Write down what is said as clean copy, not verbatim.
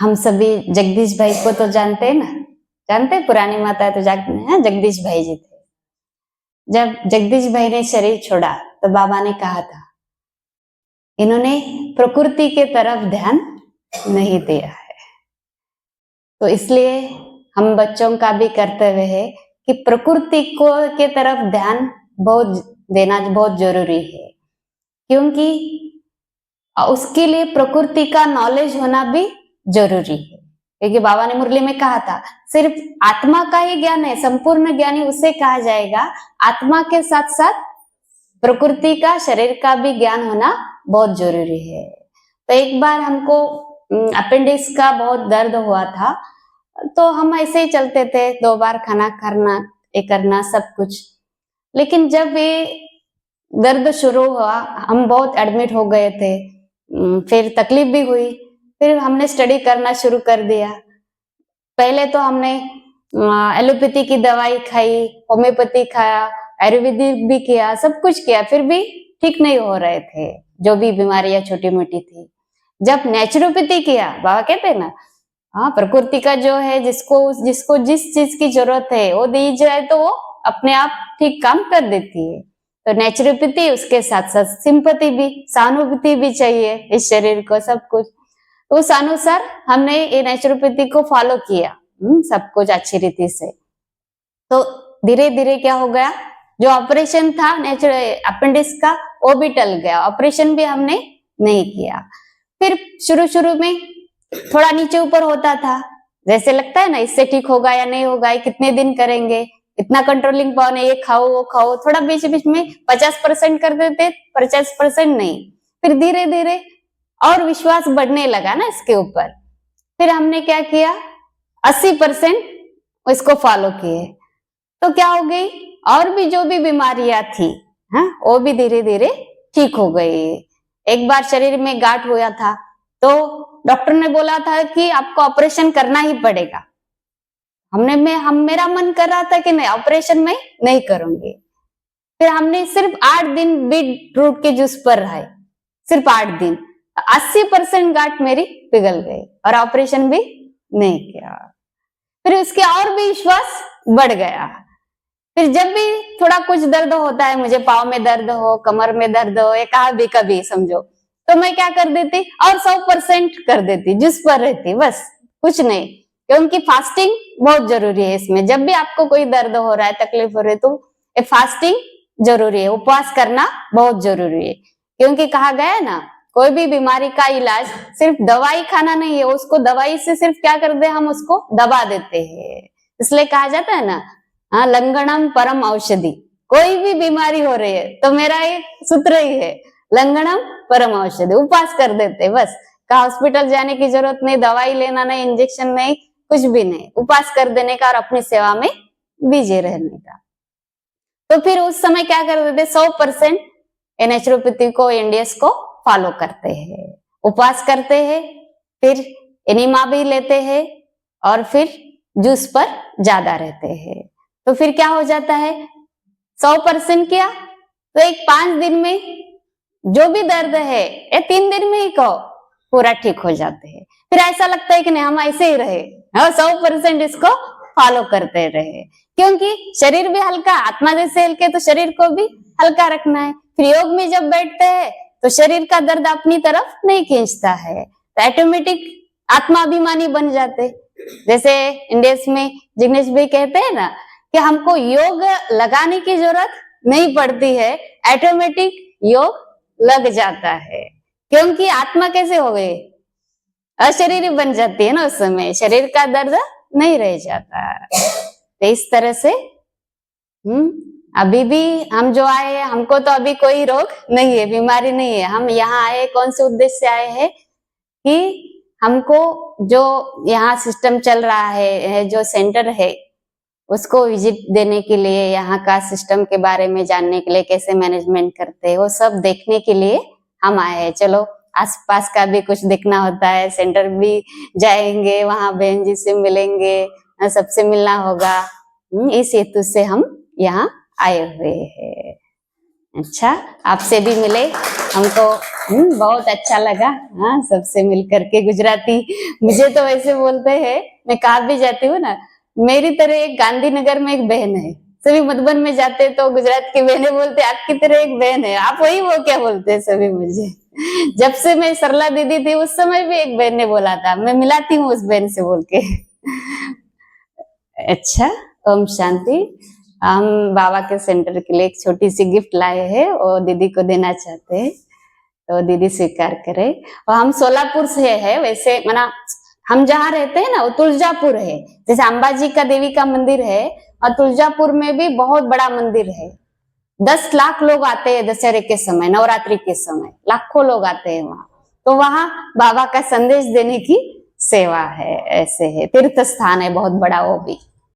हम सभी जगदीश भाई को तो जानते हैं ना, जानते हैं, पुरानी माता तो जानते हैं, जगदीश भाई जी थे। जब जगदीश भाई ने शरीर छोड़ा तो बाबा ने कहा था, इन्होंने प्रकृति के तरफ ध्यान नहीं दिया है। तो इसलिए हम बच्चों का भी कर्तव्य है कि प्रकृति को के तरफ ध्यान बहुत देना बहुत जरूरी है, क्योंकि उसके लिए प्रकृति का नॉलेज होना भी जरूरी है। क्योंकि बाबा ने मुरली में कहा था, सिर्फ आत्मा का ही ज्ञान है, संपूर्ण ज्ञानी उसे कहा जाएगा। आत्मा के साथ साथ प्रकृति का, शरीर का भी ज्ञान होना बहुत जरूरी है। तो एक बार हमको अपेंडिक्स का बहुत दर्द हुआ था, तो हम ऐसे ही चलते थे, 2 बार खाना खाना, ये करना सब कुछ। लेकिन जब ये दर्द शुरू हुआ, हम बहुत एडमिट हो गए थे, फिर तकलीफ भी हुई। फिर हमने स्टडी करना शुरू कर दिया। पहले तो हमने एलोपैथी की दवाई खाई, होम्योपैथी खाया, आयुर्वेदिक भी किया, सब कुछ किया, फिर भी ठीक नहीं हो रहे थे जो भी बीमारियां छोटी मोटी थी। जब नेचुरोपैथी किया, बाबा कहते हैं ना, हाँ, प्रकृति का जो है, जिसको जिसको जिस चीज की जरूरत है वो दी जाए तो वो अपने आप ठीक काम कर देती है। तो नेचुरोपैथी, उसके साथ साथ सिंपैथी भी, सहानुभूति भी चाहिए इस शरीर को, सब कुछ। तो उस अनुसार हमने ये नेचुरोपैथी को फॉलो किया, सब कुछ अच्छी रीति से। तो धीरे धीरे क्या हो गया, जो ऑपरेशन था अपेंडिक्स का, वो भी टल गया, ऑपरेशन भी हमने नहीं किया। फिर शुरू शुरू में थोड़ा नीचे ऊपर होता था, जैसे लगता है ना, इससे ठीक होगा या नहीं होगा, कितने दिन करेंगे, इतना कंट्रोलिंग पावर है, ये खाओ वो खाओ, थोड़ा बीच बीच में 50% कर देते, 50% नहीं। फिर धीरे धीरे और विश्वास बढ़ने लगा ना इसके ऊपर। फिर हमने क्या किया, 80% इसको फॉलो किए। तो क्या हो गई, और भी जो भी बीमारियां थी, हाँ, वो भी धीरे धीरे ठीक हो गई। एक बार शरीर में गांठ हुआ था, तो डॉक्टर ने बोला था कि आपको ऑपरेशन करना ही पड़ेगा। मेरा मन कर रहा था कि नहीं, ऑपरेशन में नहीं करूंगी। फिर हमने सिर्फ 8 दिन बीट रूट के जूस पर रहे, सिर्फ 8 दिन, 80% गांठ मेरी पिघल गई और ऑपरेशन भी नहीं किया। फिर उसके और भी विश्वास बढ़ गया। फिर जब भी थोड़ा कुछ दर्द होता है, मुझे पाँव में दर्द हो, कमर में दर्द हो, या कहा भी कभी समझो, तो मैं क्या कर देती, और 100% कर देती, जिस पर रहती, बस कुछ नहीं। क्योंकि फास्टिंग बहुत जरूरी है इसमें। जब भी आपको कोई दर्द हो रहा है, तकलीफ हो रही है, तो फास्टिंग जरूरी है, उपवास करना बहुत जरूरी है। क्योंकि कहा गया है ना, कोई भी बीमारी का इलाज सिर्फ दवाई खाना नहीं है, उसको दवाई से सिर्फ क्या कर दे, हम उसको दबा देते हैं। इसलिए कहा जाता है ना, हाँ, लंगड़म परम औषधि। कोई भी बीमारी हो रही है तो मेरा एक सूत्र ही है, लंगड़म परम औषधि। उपवास कर देते बस, का हॉस्पिटल जाने की जरूरत नहीं, दवाई लेना नहीं, इंजेक्शन नहीं, कुछ भी नहीं, उपवास कर देने का और अपनी सेवा में बिजी रहने का। तो फिर उस समय क्या कर देते, 100% नेचुरोपैथी को, एनडीएस को फॉलो करते हैं, उपवास करते हैं, फिर एनिमा भी लेते हैं, और फिर जूस पर ज्यादा रहते हैं। तो फिर क्या हो जाता है, 100% किया तो एक 5 दिन में जो भी दर्द है, ये 3 दिन में ही कहो पूरा ठीक हो जाते हैं। फिर ऐसा लगता है कि नहीं, हम ऐसे ही रहे, 100% इसको फॉलो करते रहे। क्योंकि शरीर भी हल्का, आत्मा जैसे हल्के, तो शरीर को भी हल्का रखना है। फिर योग में जब बैठते हैं तो शरीर का दर्द अपनी तरफ नहीं खींचता है, तो ऑटोमेटिक आत्माभिमानी बन जाते। जैसे इंडियस में जिग्नेश भाई कहते हैं ना, कि हमको योग लगाने की जरूरत नहीं पड़ती है, ऑटोमेटिक योग लग जाता है। क्योंकि आत्मा कैसे हो गई, अशरीरी बन जाती है ना, उस समय शरीर का दर्द नहीं रह जाता। तो इस तरह से अभी भी हम जो आए हैं, हमको तो अभी कोई रोग नहीं है, बीमारी नहीं है। हम यहाँ आए कौन से उद्देश्य से आए हैं, कि हमको जो यहाँ सिस्टम चल रहा है, जो सेंटर है, उसको विजिट देने के लिए, यहाँ का सिस्टम के बारे में जानने के लिए, कैसे मैनेजमेंट करते हैं, वो सब देखने के लिए हम आए हैं। चलो आसपास का भी कुछ देखना होता है, सेंटर भी जाएंगे, वहां बहन जी से मिलेंगे, सबसे मिलना होगा, इस हेतु से हम यहाँ आए हुए हैं। अच्छा, आपसे भी मिले हमको बहुत अच्छा लगा। हाँ, सबसे मिल करके गुजराती मुझे तो वैसे बोलते हैं, मैं कहा भी जाती हूँ ना, मेरी तरह एक गांधीनगर में एक बहन है। सभी मधुबन में जाते तो गुजरात की बहनें बोलते आपकी तरह एक बहन है, आप वही वो क्या बोलते हैं सभी मुझे। जब से मैं सरला दीदी थी उस समय भी एक बहन ने बोला था, मैं मिलाती हूँ उस बहन से बोल के। अच्छा, ओम शांति। हम बाबा के सेंटर के लिए एक छोटी सी गिफ्ट लाए हैं और दीदी को देना चाहते हैं, तो दीदी स्वीकार करे। और हम सोलापुर से है, वैसे मना हम जहाँ रहते हैं ना वो तुलजापुर है, जैसे अंबाजी का देवी का मंदिर है और तुलजापुर में भी बहुत बड़ा मंदिर है। 10 लाख लोग आते हैं दशहरे के समय, नवरात्रि के समय लाखों लोग आते हैं वहां। तो वहां बाबा का संदेश देने की सेवा है, ऐसे है, तीर्थ स्थान है बहुत बड़ा वो भी।